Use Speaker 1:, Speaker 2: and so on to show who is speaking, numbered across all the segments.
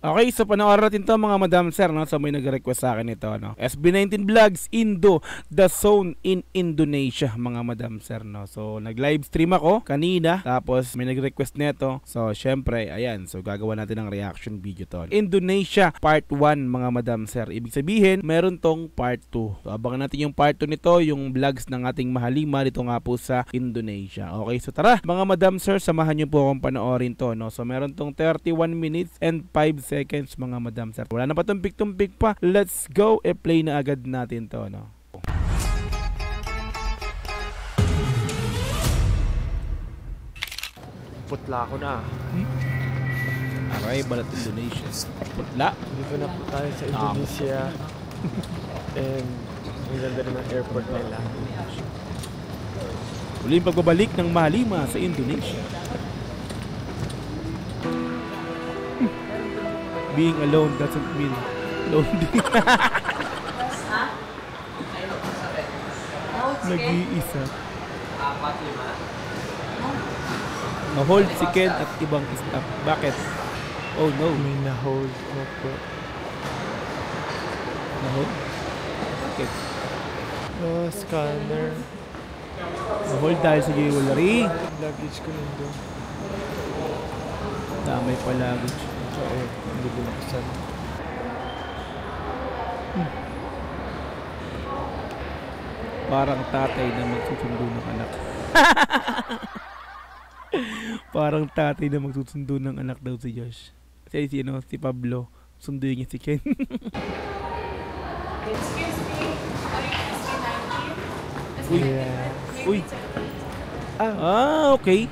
Speaker 1: Okay, so panoorin natin to mga madam sir, no? So may nag-request sa akin ito, no? SB19 Vlogs, Indo, The Zone in Indonesia, mga madam sir, no? So nag-live stream ako kanina, tapos may nag-request nito. So syempre, ayan, so gagawa natin ng reaction video to. Indonesia part 1, mga madam sir. Ibig sabihin, meron tong part 2. So abangan natin yung part 2 nito, yung vlogs ng ating mahalima dito nga po sa Indonesia. Okay, so tara, mga madam sir, samahan niyo po akong panoorin to, no? So meron tong 31 minutes and 5 seconds, mga madam sir. Wala na pa tumpik-tumpik pa. Let's go, play na agad natin to, no?
Speaker 2: Putla ako na.
Speaker 1: Arrival at Indonesia. Putla?
Speaker 2: Dito na po tayo sa Indonesia. And ang ganda rin ang airport nila.
Speaker 1: Muling pagbabalik ng mahalima sa Indonesia. Being alone doesn't mean lonely. Nag-iisa. Na-hold si Ken at ibang staff. Bakit? Oh no.
Speaker 2: May na-hold na po.
Speaker 1: Na-hold? Bakit?
Speaker 2: Scanner.
Speaker 1: Na-hold dahil sa jewelry.
Speaker 2: Luggage ko nandun.
Speaker 1: Damay pa luggage.
Speaker 2: Oo, hindi binuksan.
Speaker 1: Parang tatay na magsusundo ng anak. Parang tatay na magsusundo ng anak daw si Josh. Kasi si Pablo, sunduin niya si Ken.
Speaker 3: Excuse me, are you SB19?
Speaker 1: Uy. Uy. Okay.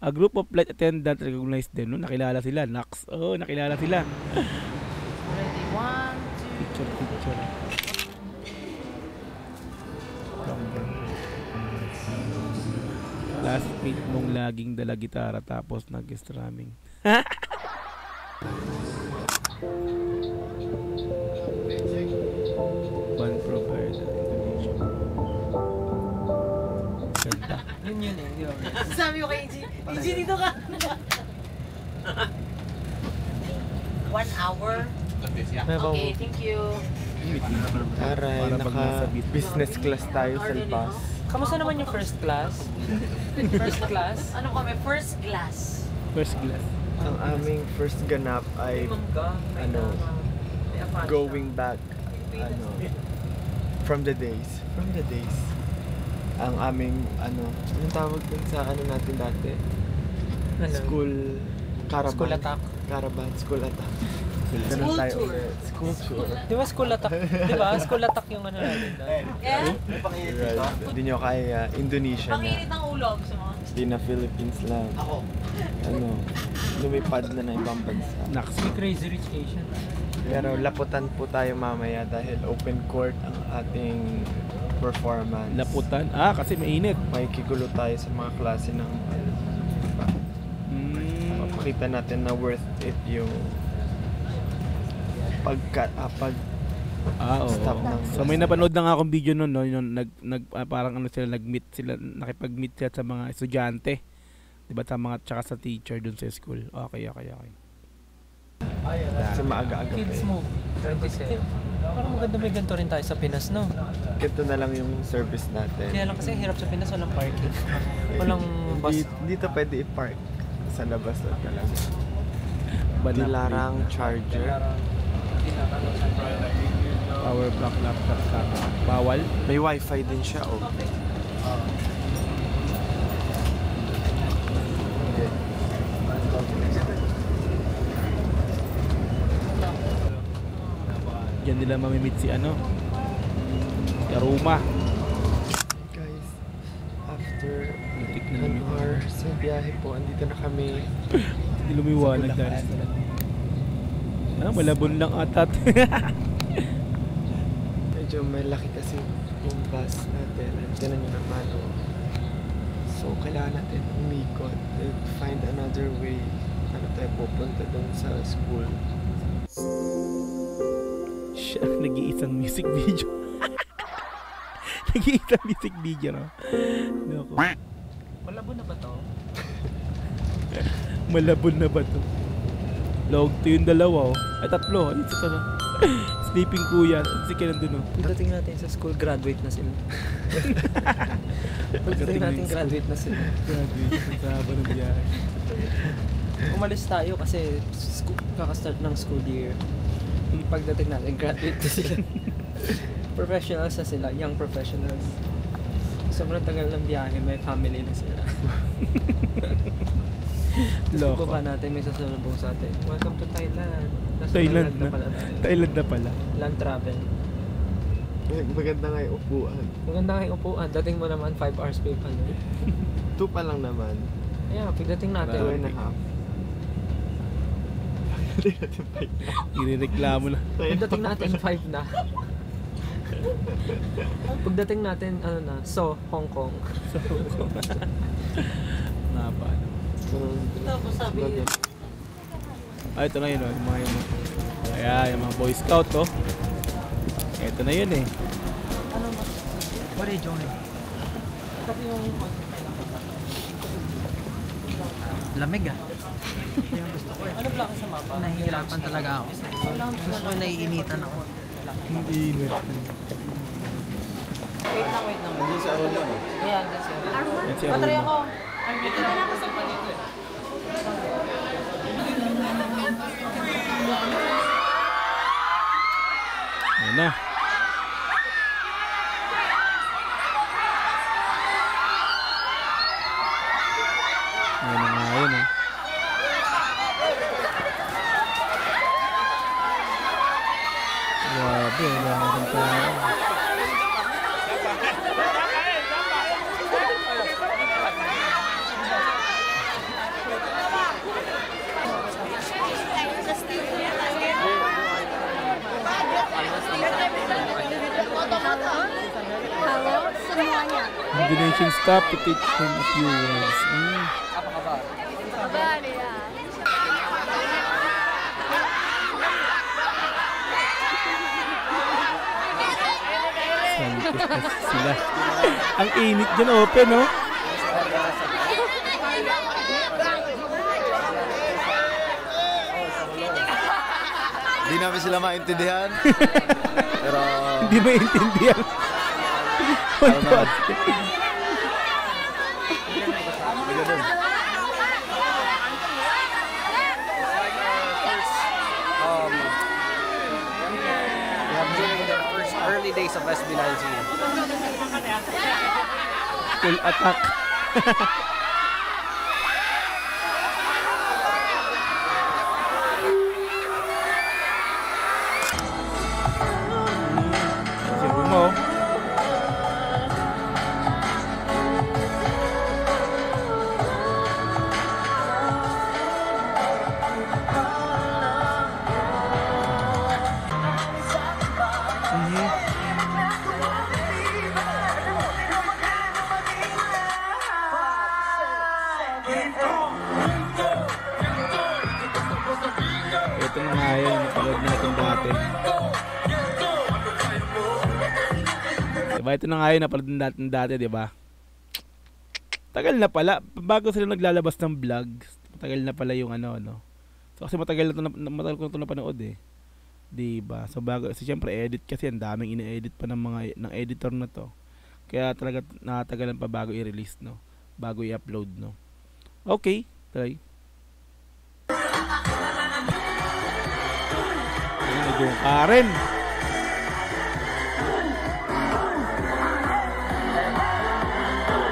Speaker 1: A group of flight attendant recognized them, no? Nakilala sila. Nax. Oh, nakilala sila.
Speaker 3: Ready, 1, 2.
Speaker 1: Picture. Classmate mong laging dala gitara tapos nag-strumming. Band provider Indonesia. Ganda.
Speaker 4: Yun eh, di ba?
Speaker 3: Sabi ko kay EG, EG dito ka. 1 hour. Okay, thank you.
Speaker 2: Aray, naka-business class tayo sa bus.
Speaker 4: Kamusta naman yung first class? First class?
Speaker 3: Ano kami? First class.
Speaker 1: First class.
Speaker 2: Ang aming first ganap ay going back from the days. Ang aming anong tawag dun sa natin dati? School caravan.
Speaker 4: School attack.
Speaker 2: Caravan, school attack.
Speaker 3: School tour.
Speaker 2: School tour.
Speaker 4: Di ba school attack? Di ba? School attack yung natin doon.
Speaker 3: Yeah?
Speaker 2: Hindi nyo kaya Indonesia na.
Speaker 3: Panginit ng ulo. Gusto mo?
Speaker 2: Hindi na Philippines lang. Lumipad na ibang bansa.
Speaker 1: Nax.
Speaker 4: Crazy Rich Asian.
Speaker 2: Pero laputan po tayo mamaya dahil open court ang ating performance.
Speaker 1: Laputan. Kasi mainit.
Speaker 2: Makikigulo tayo sa mga klase ng Papakita natin na worth it yung stop ng
Speaker 1: So may napanood na nga akong video noon, no, yung parang nag-meet sila, nakipag-meet sila sa mga estudyante. 'Di ba, sa mga tsaka sa teacher dun sa school. Okay.
Speaker 2: Sa maaga-aga pa.
Speaker 4: Kids move. 27. Parang maganda may ganito rin tayo sa Pinas, no?
Speaker 2: Ganito na lang yung service natin.
Speaker 4: Kaya lang kasi hirap sa Pinas, walang parking. Walang bus.
Speaker 2: Dito pwede i-park sa labas na talaga. Dilarang charger.
Speaker 1: Power block laptop camera. Bawal.
Speaker 2: May wifi din siya,
Speaker 1: Diyan nila mamimit si si Aruma.
Speaker 2: Guys, after 1 hour sa biyahe po, andito na kami.
Speaker 1: Hindi lumiwanag dahil malabon lang atat.
Speaker 2: Medyo malaki kasi yung bus natin. Tinan nyo naman. So, kailangan natin umikot and find another way. Tayo pupunta dun sa school.
Speaker 1: Siya nag-iisang music video. Nag-iisang music video, no? Nako.
Speaker 4: Malabo na ba to?
Speaker 1: Malabon na ba to? Log 2 yung dalawa oh. Ay tatlo. Ay isa na. Sleeping kuya. Si Ken nandun oh.
Speaker 4: Pagdating natin sa school, graduate na sila. Pagdating natin, graduate na sila.
Speaker 1: Graduate. Sa haba ng biyahe.
Speaker 4: Umalis tayo kasi kakastart ng school year. Pagdating natin, graduate na sila. Professionals na sila, young professionals. Sobrang tagal ng biyahe, may family na sila.
Speaker 1: Loko.
Speaker 4: Baba natin, may sasalubong sa atin. Welcome to Thailand. Nasa
Speaker 1: Thailand na.
Speaker 4: pala tayo.
Speaker 1: Thailand na pala.
Speaker 4: Land travel.
Speaker 2: Maganda nga yung upuan.
Speaker 4: Maganda nga yung upuan. Dating mo naman 5 hours pay pa nun.
Speaker 2: 2 pa lang naman.
Speaker 4: Ayan, pagdating natin.
Speaker 2: 2.5.
Speaker 1: Inireklamo na.
Speaker 4: Pagdating natin 5 na. Pagdating natin, ano na, so, Hong Kong.
Speaker 1: Napa.
Speaker 4: Tapos sabi yun.
Speaker 1: Ay, ito na yun oh. Yung mga yun. Kaya, yung mga Boy Scout oh. Ito na yun eh.
Speaker 4: Ano ba? What are you doing? Kasi yung...
Speaker 5: Lamig ah.
Speaker 4: Yung gusto ko eh. Ano pala ka sa mapa?
Speaker 5: Nahihirapan talaga ako. Gusto ko naiinitan ako.
Speaker 1: Hindi init.
Speaker 4: Wait lang.
Speaker 2: Hindi sa Aron lang.
Speaker 4: Ayan, that's it.
Speaker 1: Yan si
Speaker 4: Patry
Speaker 1: Aruna.
Speaker 4: ako. Dito na ako sa panito eh.
Speaker 1: Ayan na. Ayan na nga yun eh. Grabe, wala akong tao.
Speaker 3: Halo semuanya.
Speaker 1: Indonesian staff to teach him a few words.
Speaker 3: Kabar ya.
Speaker 1: Santos na sila. Ang init dyan, open, no?
Speaker 2: Hindi namin sila maintindihan. Pero...
Speaker 1: Hindi maintindihan.
Speaker 5: Early days of SB19.
Speaker 1: Full attack. Siyempre mo. Ito na nga yun, napanood natin dati. Diba, ito na nga yun, napanood natin dati, diba? Tagal na pala, bago sila naglalabas ng vlogs, matagal na pala yung ano, no? So kasi matagal ko na ito napanood eh. Diba? So bago, so syempre edit kasi, ang daming ine-edit pa ng editor na to. Kaya talaga natagalan pa bago i-release, no? Bago i-upload, no? Okay, try. Yung Karen.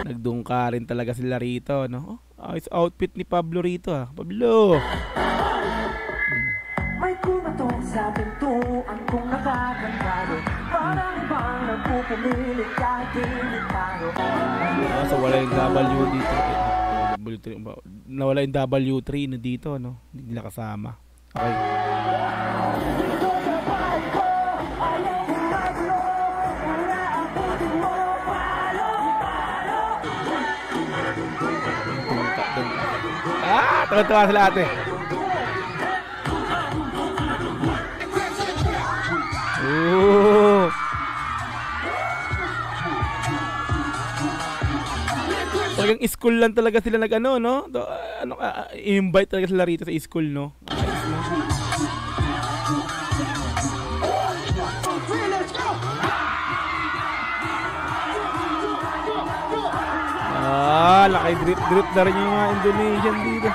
Speaker 1: Nagdungka rin talaga sila rito, no? Oh, ayos outfit ni Pablo rito, ah. Pablo!
Speaker 6: May kumatong sa pintuan kung nakakantado. Parang ibang nagpupumilit kahit limitado.
Speaker 1: So wala yung W dito. Nawala yung W3 na dito, no? Hindi nila kasama. Okay. Ah! Tawa-tawa sila ate. Oh! Talagang school lang talaga sila nag-ano, no? Invite talaga sila rito sa school, no? mo. Laki drip na rin yung mga Indonesian dito.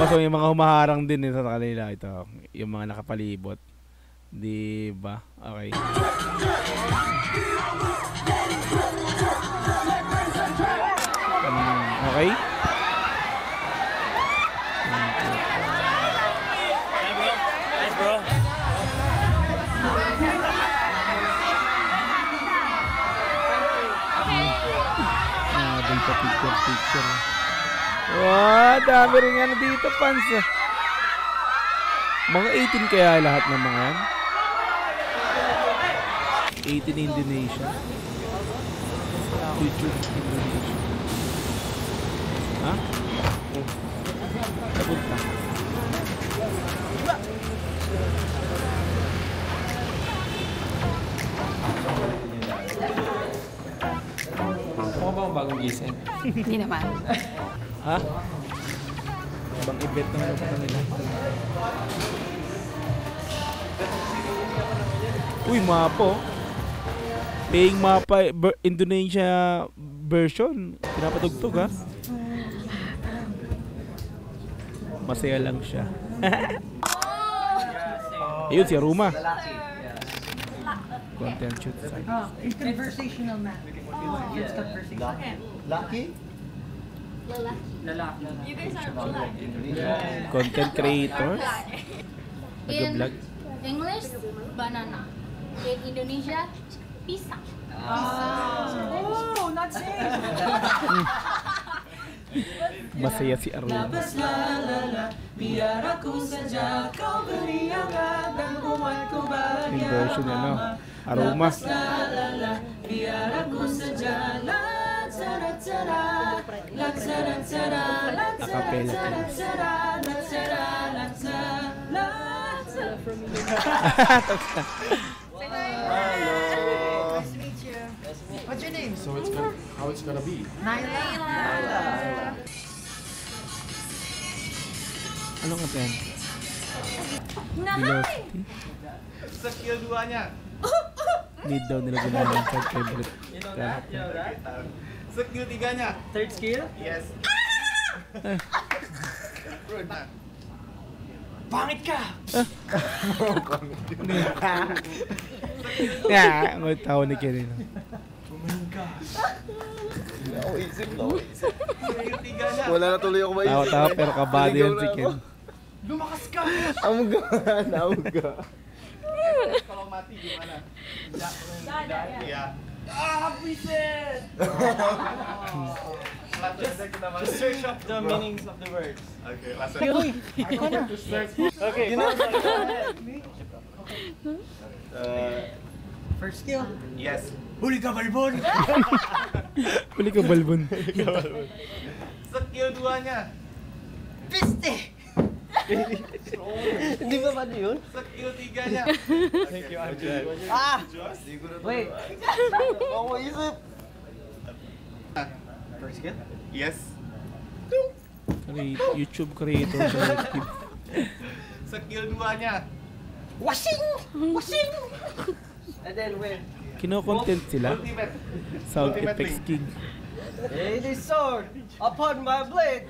Speaker 1: So yung mga humaharang din sa kanila ito, yung mga nakapalibot. Di ba? Okay. Okay.
Speaker 7: Nice, bro.
Speaker 1: Doon pa picture. Wow, dami rin ano dito, fans. Mga 18 kaya lahat ng mga yan? 18 Indonesia. YouTube Indonesia. Ha? Oh. Sabot ka.
Speaker 4: Mukha ba ang bagong gising?
Speaker 3: Hindi naman.
Speaker 1: Ha? Ibang event naman sa kanila. Uy, mapa. Paying mapa Indonesia version. Pinapatugtog ha. Masaya lang siya. Ayun si Aruma. Content shoot.
Speaker 5: Conversational man. It's conversational.
Speaker 2: Lucky?
Speaker 4: Lalaki.
Speaker 3: You guys are black.
Speaker 1: Content creators.
Speaker 3: In
Speaker 1: Nag-vlog.
Speaker 3: English, banana. In Indonesia, pisang.
Speaker 5: Oh, not safe.
Speaker 1: Masaya si Aruma.
Speaker 5: Biar aku saja kau beri hangat dan kuatku
Speaker 1: Yung
Speaker 5: bahagia.
Speaker 1: version ano. Aruma.
Speaker 5: Biar aku saja laksana-tsara, laksana-tsara,
Speaker 1: Acapella.
Speaker 5: laksana-tsara. Nice to meet you. What's your name?
Speaker 8: So it's gonna, how it's gonna be?
Speaker 5: Naila.
Speaker 1: Anong kapen?
Speaker 3: Nahay!
Speaker 7: Skill 2-nya.
Speaker 1: Need daw nila gumawa sa favorite.
Speaker 7: Skill 3-nya.
Speaker 4: Third skill?
Speaker 7: Yes.
Speaker 5: Pangit ka!
Speaker 1: Yeah, ang tao ni Kirin.
Speaker 7: Skill 3-nya.
Speaker 2: Wala na tuloy ako maisip.
Speaker 1: Tawa-tawa pero kabado yan si Ken.
Speaker 5: Lumakas ka!
Speaker 2: Amga.
Speaker 7: Kalau mati gimana? Iya.
Speaker 5: Buisit!
Speaker 7: Just search up the meanings of the words. Okay, last Okay,
Speaker 5: First skill.
Speaker 7: yes.
Speaker 5: Huli ka, Balbon!
Speaker 1: Huli ka, Balbon.
Speaker 7: Skill 2-nya.
Speaker 5: Piste!
Speaker 2: Hindi ba ba yun?
Speaker 7: Skill 3-nya. Thank you, Andre.
Speaker 5: Wait.
Speaker 2: Ako maisip.
Speaker 7: First skill? Yes.
Speaker 1: YouTube creator. Creative.
Speaker 7: Skill 2-nya.
Speaker 5: Washing! Washing! And then win.
Speaker 1: Kino-content sila.
Speaker 7: Ultimate.
Speaker 1: Sound
Speaker 7: Ultimate
Speaker 1: effects
Speaker 7: link.
Speaker 1: king.
Speaker 5: Lay this sword upon my blade.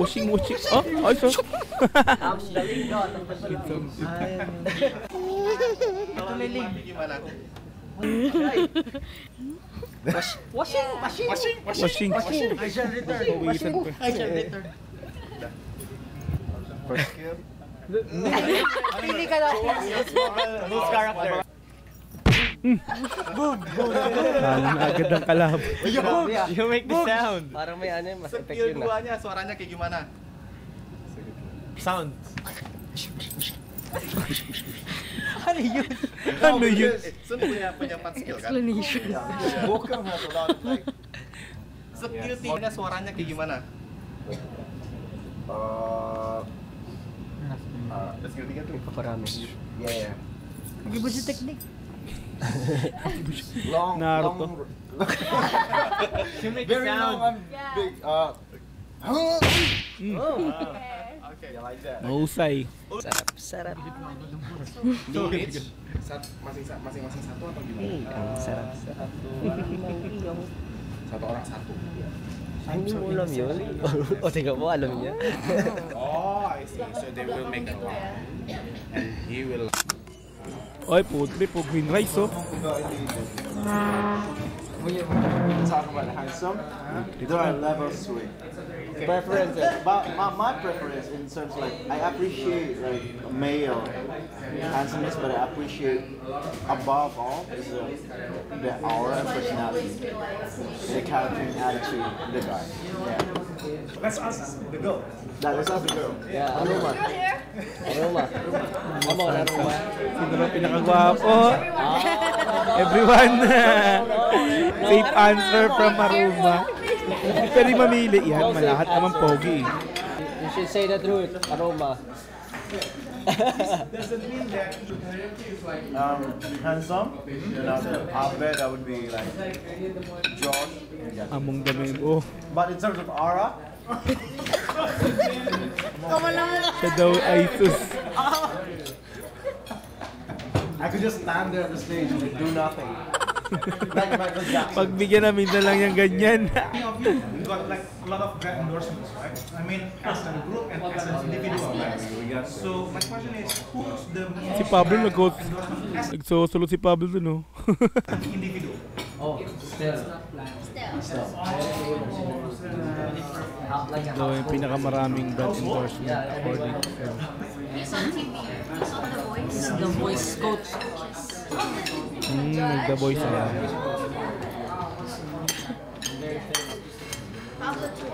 Speaker 1: Washing. Oh, ay, so.
Speaker 5: I'm the lead god of the Philippines.
Speaker 7: Kalau mati gimana?
Speaker 1: Washing.
Speaker 5: I shall return.
Speaker 1: Pawisan ko.
Speaker 5: I shall return.
Speaker 2: First skill.
Speaker 5: Pili ka na.
Speaker 7: Whose character?
Speaker 1: Kala na agad ang kalab.
Speaker 7: You make the sound.
Speaker 5: Parang may ano, mas effect
Speaker 7: Skill
Speaker 5: yun
Speaker 7: 2-nya suaranya kayak gimana? Sound.
Speaker 5: Ano yun?
Speaker 1: Ano yun?
Speaker 7: Sun punya 4 skill kan?
Speaker 2: Walker has a lot of like.
Speaker 7: Skill 3-nya suaranya kayak gimana?
Speaker 2: Skill 3 tuh.
Speaker 5: Paparami.
Speaker 2: Yeah.
Speaker 5: Iba si technique.
Speaker 1: Naruto.
Speaker 7: Very long and big. Okay, like that.
Speaker 1: Mahusay.
Speaker 4: Sarap.
Speaker 8: Masing-masing satu atau gimana?
Speaker 4: Sarap.
Speaker 8: Satu orang satu.
Speaker 4: Hindi mo alam yun? O, tingnan mo, alam niya.
Speaker 8: Oh, I see. So they will make a line. And he will...
Speaker 1: Oy, putri po green rice oh.
Speaker 7: When you talk about handsome, there are levels to it. Preferences. But my preference in terms like I appreciate like male handsomeness, but I appreciate above all is the aura and personality, the character and attitude of the guy. Yeah.
Speaker 8: Let's ask the girl.
Speaker 7: Let's ask the girl.
Speaker 4: Yeah, Aroma. Come on, Aroma.
Speaker 1: Sino ba pinakagwapo? Everyone. Safe answer from Aroma. Hindi pwede mamili yan. Malahat naman pogi.
Speaker 4: You should say the truth, Aroma.
Speaker 7: Does it mean that handsome? I bet that would be like Josh.
Speaker 1: Among dami. Oh.
Speaker 7: But in terms of aura,
Speaker 1: Siya daw ay sus.
Speaker 7: I could just stand there on the stage and do nothing. Like Michael Jackson.
Speaker 1: Pagbigyan namin na lang yung ganyan.
Speaker 9: We got like a lot of brand endorsements, right? I mean, as a group and as an individual, right? So my question is, who's the most
Speaker 1: Si Pablo
Speaker 9: endorsement
Speaker 1: nagsusulot si Pablo dun oh.
Speaker 9: individual?
Speaker 1: Daw yung pinakamaraming brand endorsement according to him.
Speaker 3: He's on TV. He's on The Voice. The Voice coach.
Speaker 1: The Voice ayan.
Speaker 3: Pablo too.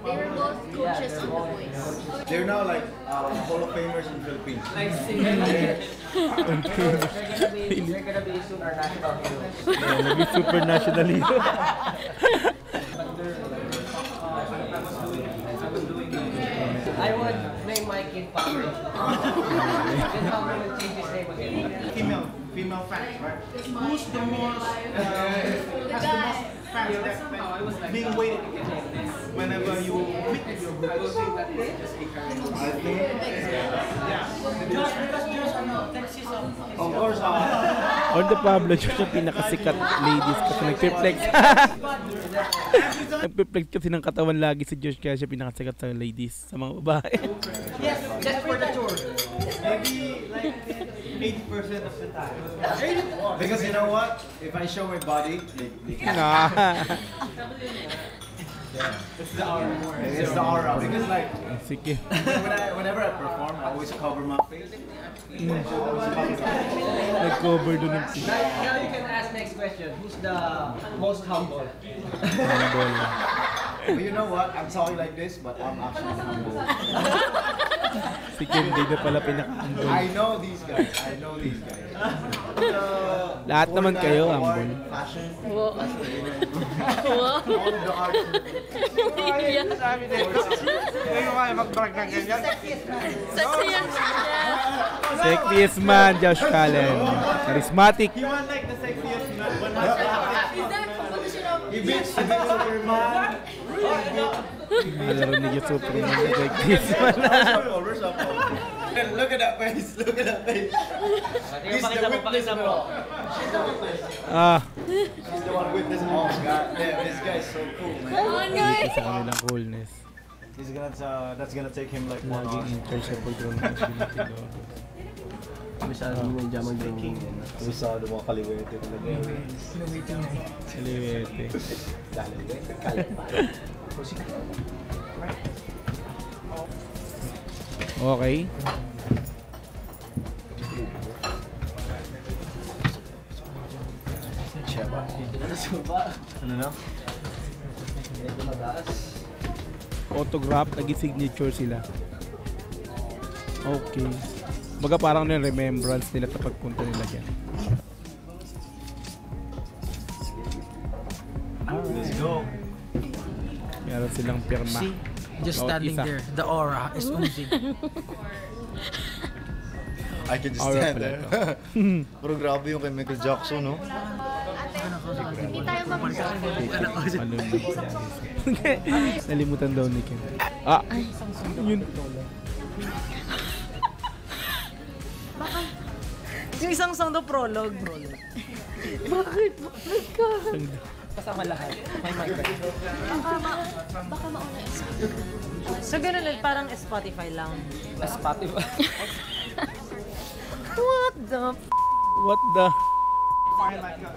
Speaker 3: They were both coaches on The Voice.
Speaker 7: They're now like Hall of Famers in Philippines.
Speaker 4: They're gonna be super national heroes.
Speaker 1: Yeah, naging super national hero.
Speaker 4: I would name my kid Pablo. Then Pablo will change his name again.
Speaker 9: Female fans, right? Who's the most has the most fans that being waited whenever you meet with your group?
Speaker 7: I think. Of course,
Speaker 1: On the Pablo, siya yung pinakasikat ladies kasi nagpiplex. Nagpiplex kasi ng katawan lagi si Josh kaya siya pinakasikat sa ladies, sa mga babae.
Speaker 5: Yes, just for the tour.
Speaker 9: Maybe like 80% of the time.
Speaker 7: because you know what? If I show my body, they can.
Speaker 9: It's the hour more.
Speaker 7: It's the aura. Because like
Speaker 1: Sige.
Speaker 7: whenever I perform, I always cover my face.
Speaker 1: Nag-cover doon ng
Speaker 4: Now you can ask next question. Who's the most humble?
Speaker 1: humble.
Speaker 7: But you know what? I'm talking like this, but I'm actually humble.
Speaker 1: Si Kendi na pala pinaka-humble.
Speaker 7: I know these guys.
Speaker 1: Lahat naman kayo, humble.
Speaker 7: Fashion.
Speaker 3: Wow.
Speaker 7: All of the art.
Speaker 3: Sexy yan siya.
Speaker 1: Sexiest man, Josh Callen. Charismatic.
Speaker 9: You want like the sexiest man, but not
Speaker 3: Is that composition of
Speaker 7: He beats Superman.
Speaker 1: Malaro niya Superman na sexiest man.
Speaker 7: Look at that face. Look at that face. He's the witness, bro. She's the witness. She's the one witness. Oh God, damn, this guy's so cool, man.
Speaker 1: Dito sa kanilang coolness.
Speaker 7: He's gonna. That's gonna take him like 1 hour.
Speaker 1: Naging interceptor doon ng Pinatilo.
Speaker 4: Masyado may jamang drawing.
Speaker 7: Masyado mga kaliwete talaga.
Speaker 1: Kaliwete. Okay.
Speaker 7: Ano na?
Speaker 1: Autograph, nag-signature sila. Okay. Baga parang yung remembrance nila sa pagpunta nila dyan.
Speaker 7: Let's go.
Speaker 1: Meron silang pirma.
Speaker 5: Just
Speaker 1: Bawat
Speaker 5: standing
Speaker 1: isa.
Speaker 5: there, the aura is oozing.
Speaker 7: I can just
Speaker 1: Aura
Speaker 7: stand
Speaker 1: pala
Speaker 7: there.
Speaker 1: ito.
Speaker 7: Pero grabe yung kay Michael Jackson, no?
Speaker 3: Hindi tayo mag-usap.
Speaker 1: Ano yun? Nalimutan daw ni Ken. Ah! Yun.
Speaker 5: Yung isang song daw prologue.
Speaker 3: Bakit? Bakit ka?
Speaker 4: Kasama lahat. May microphone.
Speaker 3: Baka mauna isa.
Speaker 5: So ganun lang, parang Spotify lang.
Speaker 4: Spotify.
Speaker 5: What the
Speaker 1: What the?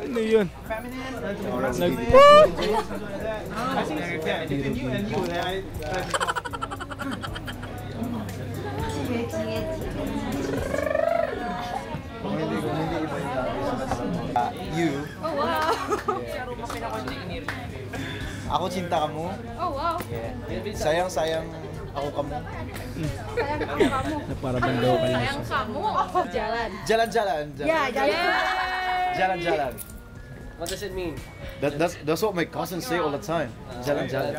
Speaker 1: Ano yun? Nag...
Speaker 9: I think yeah, between you and you,
Speaker 7: You.
Speaker 3: Oh, wow.
Speaker 7: Ako cinta kamu.
Speaker 3: Oh, wow.
Speaker 7: Sayang ako kamu.
Speaker 3: Sayang ako kamu.
Speaker 1: Na para bang daw kayo.
Speaker 3: Sayang kamu. Jalan.
Speaker 7: Jalan-jalan.
Speaker 5: Yeah,
Speaker 7: Jalan-jalan.
Speaker 4: What does it mean?
Speaker 7: That's what my cousins say all the time. Jalan-jalan.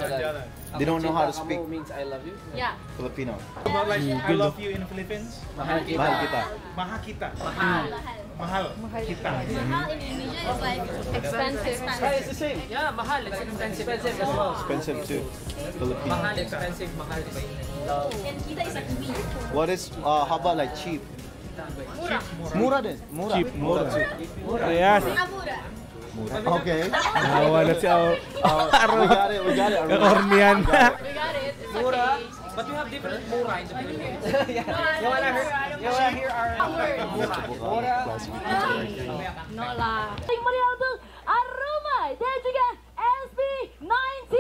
Speaker 7: They don't know how to speak
Speaker 4: means I love you.
Speaker 3: Yeah.
Speaker 7: Filipino.
Speaker 9: about like I love you in the Philippines.
Speaker 4: Mahal kita.
Speaker 7: Mahal kita.
Speaker 9: Mahal kita.
Speaker 3: Mahal.
Speaker 9: Mahal kita.
Speaker 3: Mahal in Indonesia is like expensive.
Speaker 4: It's the same. Yeah, mahal. It's expensive. Expensive as well.
Speaker 7: Expensive too. Filipino.
Speaker 4: Mahal, expensive, mahal. Love.
Speaker 3: And kita is like me.
Speaker 7: What is how about like cheap?
Speaker 3: Murah.
Speaker 7: Mura din. Mura.
Speaker 1: Cheap, mura.
Speaker 7: too.
Speaker 1: Yes.
Speaker 3: Murah.
Speaker 7: Okay.
Speaker 1: Nawa na si
Speaker 7: We got it. We got it.
Speaker 1: Ornian.
Speaker 3: We got it. It's okay.
Speaker 4: But we have different mura in the Philippines.
Speaker 3: You
Speaker 4: wanna hear our
Speaker 3: Mura. No lah.
Speaker 5: Marialdo Aruma dan juga SB19.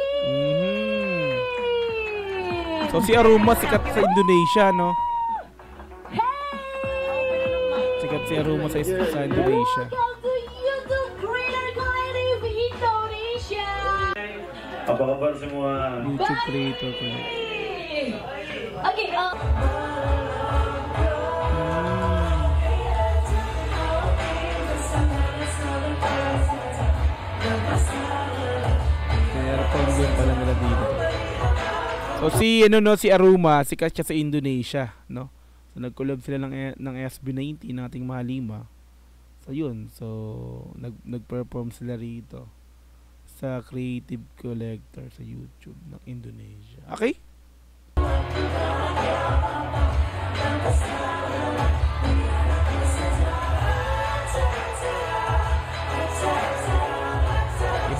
Speaker 1: So si Aruma sikat sa Indonesia, no? Sikat si Aruma sa Indonesia.
Speaker 5: Welcome to YouTube Creator Collective Indonesia.
Speaker 10: Apa kabar semua?
Speaker 1: YouTube creator ko.
Speaker 5: Okay,
Speaker 1: Kaya pangyon pala nila dito. So si Aruma, sikat siya sa Indonesia, no? So nag-collab sila ng SB19 nating Mahalima. So yun, so nag-perform sila rito sa Creative Collector sa YouTube ng Indonesia. Okay?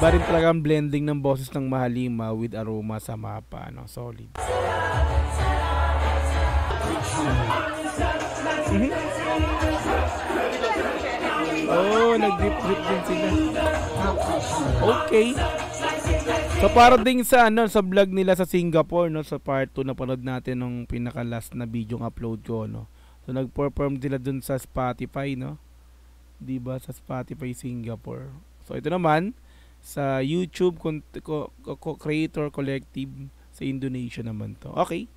Speaker 1: Iba rin talaga ang blending ng boses ng Mahalima with Aruma sa mapa, no? Solid. Oh, nag-drip din sila. Okay. So para ding sa sa vlog nila sa Singapore, no, sa part 2 na panood natin nung pinaka last na video ng upload ko, no. So nag-perform sila dun sa Spotify, no. 'Di ba, sa Spotify Singapore. So ito naman sa YouTube Creator Collective sa Indonesia naman to. Okay.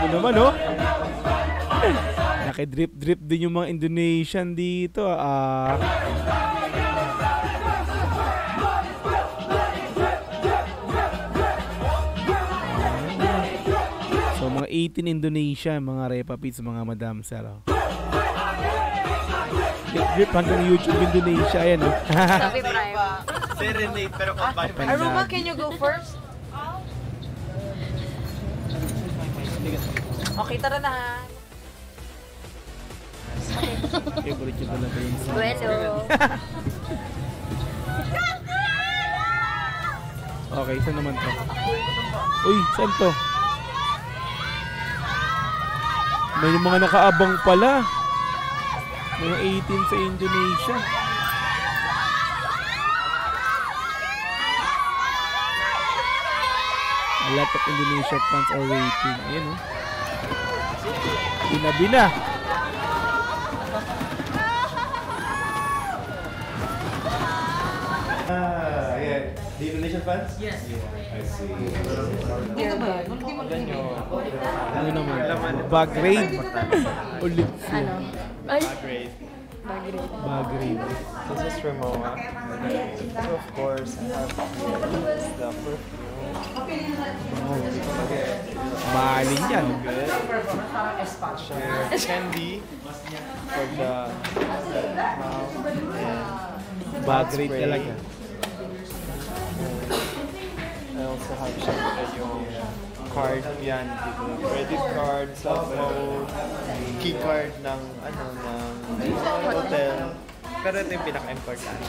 Speaker 1: Naman, oh. Naki-drip din yung mga Indonesian dito. So mga 18 Indonesia, mga repapits, mga madam sir. Oh. Drip hanggang YouTube Indonesia, ayan, oh.
Speaker 3: Sabi Prime.
Speaker 9: Serenade pero combined.
Speaker 5: Aruma, can you go first? Okay, tara na.
Speaker 1: Favorite ko talaga yung song.
Speaker 3: Bueno.
Speaker 1: Okay, saan naman to? Uy, saan to? May mga nakaabang pala. Mga 18 sa Indonesia. A lot of Indonesia fans are waiting. Ayan, oh. Bina.
Speaker 7: Yeah. The Indonesian fans?
Speaker 4: Yes.
Speaker 7: I see.
Speaker 1: Ano naman? Bag raid. Ulit.
Speaker 3: Ano? Ay,
Speaker 1: Bagrid.
Speaker 2: This is Rimowa. So of course, I have the perfume.
Speaker 1: Mahalin yan.
Speaker 2: Candy for the mouth.
Speaker 1: Bagrid
Speaker 2: spray.
Speaker 1: talaga.
Speaker 2: I also have syempre yung card yan, credit card, cell phone, key card ng hotel. Pero ito yung pinaka-importante.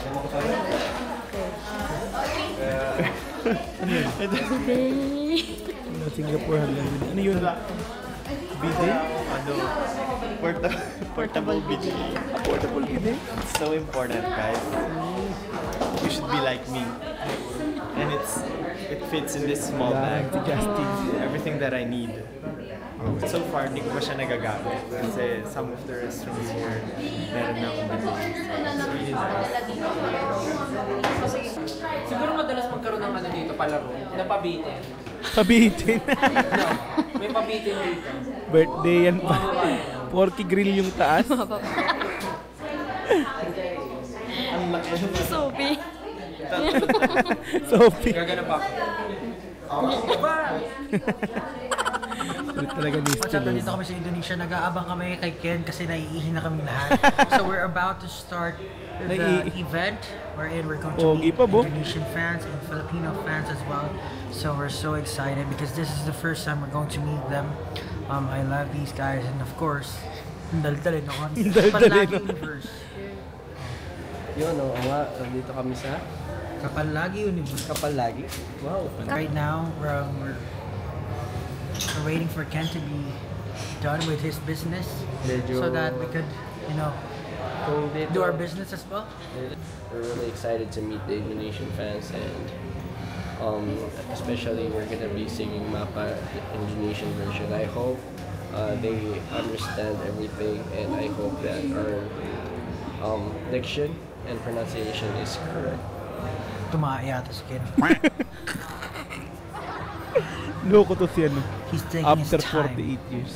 Speaker 1: Singapore hanggang yun. Ano yun? Bidet?
Speaker 2: Portable bidet.
Speaker 1: Portable bidet?
Speaker 2: It's so important, guys. You should be like me. And it fits in this small bag. Everything that I need. So far, hindi ko pa siya nagagamit. Kasi some of the restrooms here, meron na akong bidet. It's really nice.
Speaker 4: Siguro madalas magkaroon ng ano dito, palaro, na pabitin.
Speaker 1: Pabitin?
Speaker 4: No, may pabitin dito.
Speaker 1: Birthday yan pa. Porky grill yung taas.
Speaker 3: Sophie.
Speaker 1: Sophie.
Speaker 4: Gagana pa.
Speaker 1: Ulit talaga
Speaker 11: What's up, nandito kami sa Indonesia. Nag-aabang kami kay Ken kasi naiihi na kami lahat. So we're about to start the event wherein we're going to meet Indonesian fans and Filipino fans as well. So we're so excited because this is the first time we're going to meet them. I love these guys and of course, daldalin noon. Kapalagi Universe.
Speaker 4: Yun, nga, nandito kami sa
Speaker 11: Kapalagi Universe.
Speaker 4: Kapalagi? Wow.
Speaker 11: Right now, we're waiting for Ken to be done with his business so that we could, you know, do our business as well.
Speaker 12: We're really excited to meet the Indonesian fans and especially we're going to be singing Mapa Indonesian version. I hope they understand everything and I hope that our diction and pronunciation is correct.
Speaker 11: Tumaya yata si Ken.
Speaker 1: Loko to siya, no?
Speaker 11: He's taking
Speaker 1: after
Speaker 11: his time.
Speaker 1: 48 years.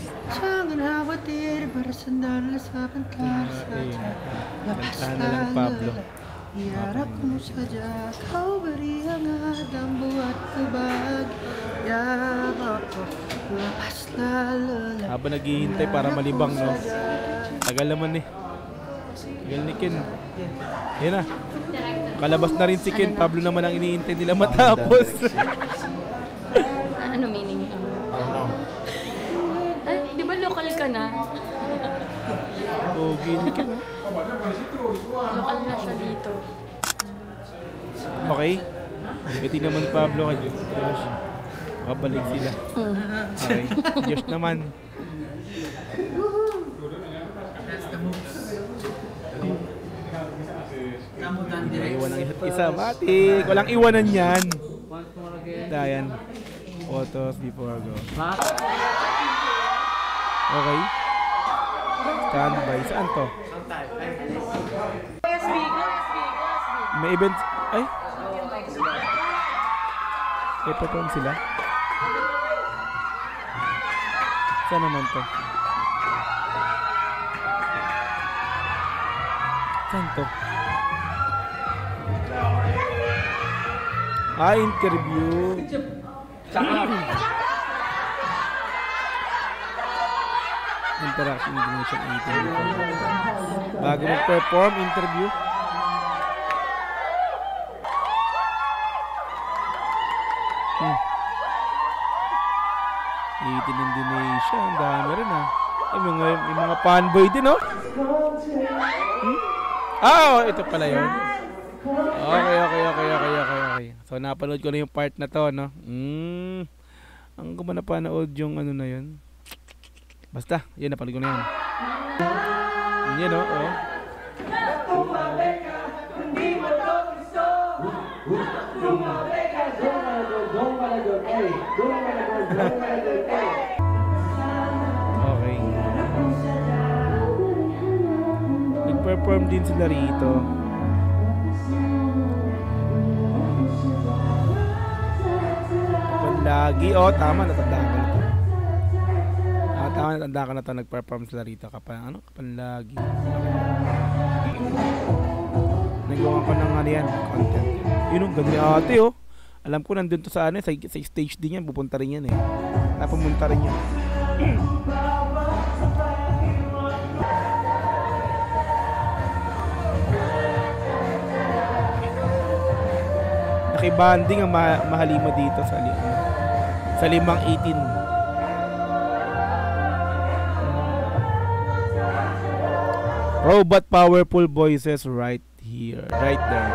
Speaker 1: Sana lang Pablo.
Speaker 11: Iharap mo saja, kau beri hangat dan buatku bahagia. Lepaslah lelah.
Speaker 1: Habang naghihintay para malibang, no? Tagal naman eh. Tagal ni Ken. Yan na. Kalabas na rin si Ken. Pablo naman ang iniintay nila matapos.
Speaker 3: Ano meaning? Ay, di ba local ka na?
Speaker 1: Oo, gini ka na.
Speaker 3: Local na siya dito.
Speaker 1: Okay. Pwede naman Pablo kay Josh. Makabalik sila. Okay. Josh naman. Iwan ang isa't isa. Matik! Walang iwanan yan. Dayan. Photos before go. Okay. Standby. Saan to? May event. Ay? May perform sila? Saan naman to? Saan to? Interview. Interaction Indonesian interview. Bago mag-perform, interview. Itin Indonesia, ang dami rin ah. May mga fanboy din, no? Ito pala yun. Okay. So, napanood ko na yung part na to, no? Ang ko ba napanood yung ano na yun? Basta, yun, napanood ko na yun. Yun, no? Oh. Okay. Nag-perform din sila rito. Lagi, tama, natandaan ko na to. Tama, natandaan ko na to, nag-perform sila rito kapag lagi. Nagawa ko ng ano yan, content. Yun ang ganda ate oh. Alam ko nandun to sa ano, sa stage din yan, pupunta rin yan eh. Napumunta rin yan. Nakibanding ang mahalima dito sa limang 18. Robot powerful voices right here, right there.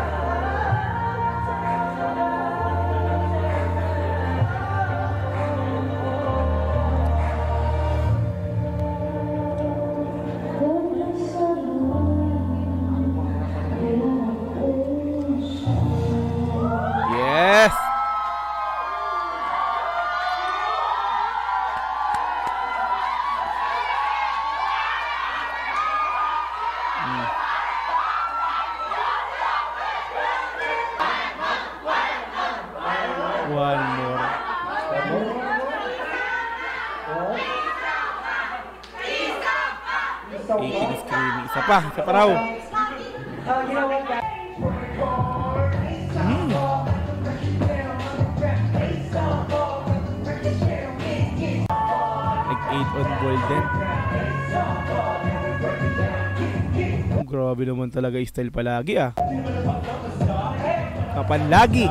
Speaker 1: Yes. One more. 18 screaming. Isa pa raw. Like 8 on golden. Grabe naman talaga style palagi ah. Kapan lagi.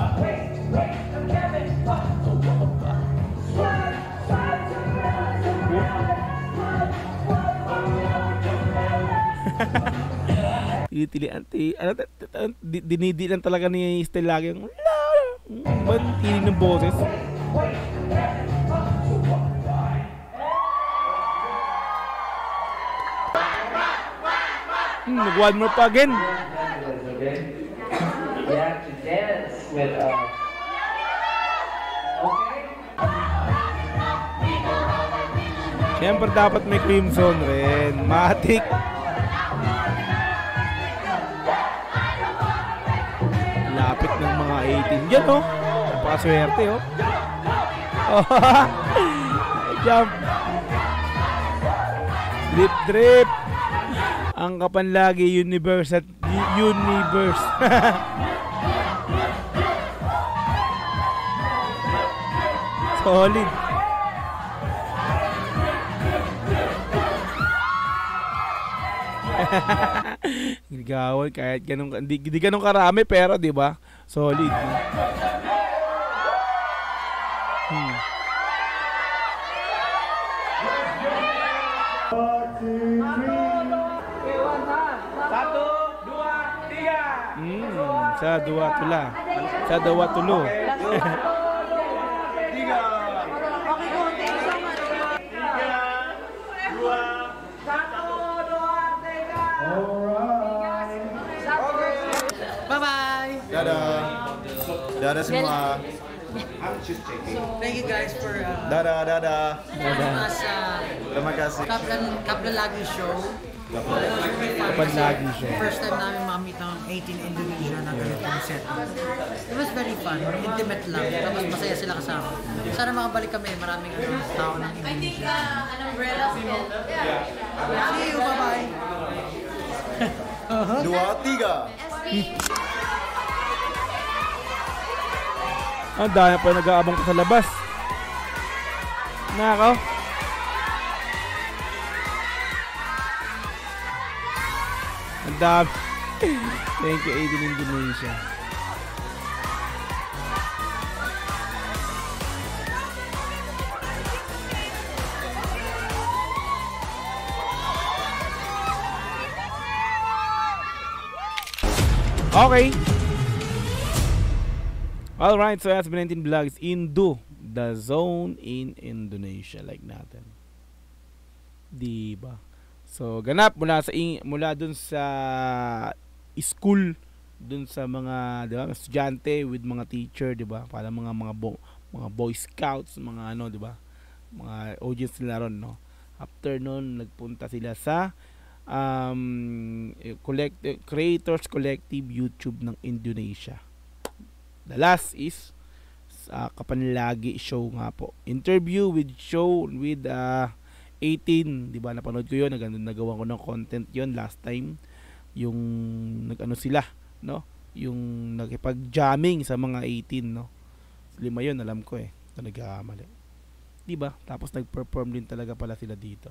Speaker 1: Dinidilan talaga ni style lagi yung tinig ng boses. One more pa again.
Speaker 13: You have to dance with
Speaker 1: Siyempre dapat may crimson rin. Matik. Lapit ng mga 18 dyan oh. Napakaswerte oh. Jump. Drip drip. Ang kapanlagi universe at universe. Solid. Gawal kahit ganun, di ganun karami pero di ba? Solid. Sa dua tula. Sa dua tulo.
Speaker 11: Bye-bye.
Speaker 7: Dadah. Dadah semua.
Speaker 11: Thank you guys for
Speaker 7: dadah. Terima kasih.
Speaker 11: Kaplan Lagi Show.
Speaker 1: Kaplan Lagi Show.
Speaker 11: First time namin mamit ng 18 Indonesia na ganitong set. It was very fun. Intimate lang. Tapos masaya sila kasama. Sana makabalik kami. Maraming tao ng Indonesia.
Speaker 3: An umbrella skill.
Speaker 11: See you. Bye-bye.
Speaker 7: 2, 3.
Speaker 1: Ang dami pa nag-aabang ko sa labas. Nako. Ang dami. Thank you, Aiden Indonesia. Okay. Alright, so SB19 Vlogs Indo, the zone in Indonesia, like natin. Diba? So, ganap mula dun sa school, dun sa mga, diba, estudyante with mga teacher, diba? Para mga Boy Scouts, mga ano, diba? Mga audience nila ron, no? After nun, nagpunta sila sa Creators Collective YouTube ng Indonesia. The last is Kapanlagi Show nga po. Interview with 18, 'di ba? Napanood ko 'yon, nagawa ko ng content 'yon last time. yung nag-ano sila, no? Yung nakipag-jamming sa mga 18, no? 5 yun, alam ko eh. Ito nagkakamali. Diba? Tapos nag-perform din talaga pala sila dito.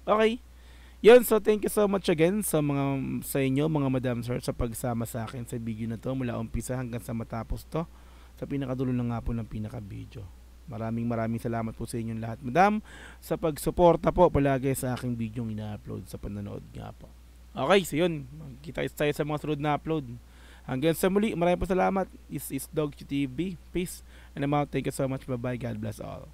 Speaker 1: Okay. Yun, so thank you so much again sa inyo, mga Madam Sir, sa pagsama sa akin sa video na to mula umpisa hanggang sa matapos to. Sa pinakadulo na nga po ng pinaka-video. Maraming salamat po sa inyong lahat, Madam, sa pagsuporta po palagi sa aking video yung ina-upload sa panonood nga po. Okay, so yun. Kita tayo sa mga sunod na upload. Hanggang sa muli, maraming salamat. This is Dog TV. Peace and I'm out. Thank you so much. Bye-bye. God bless all.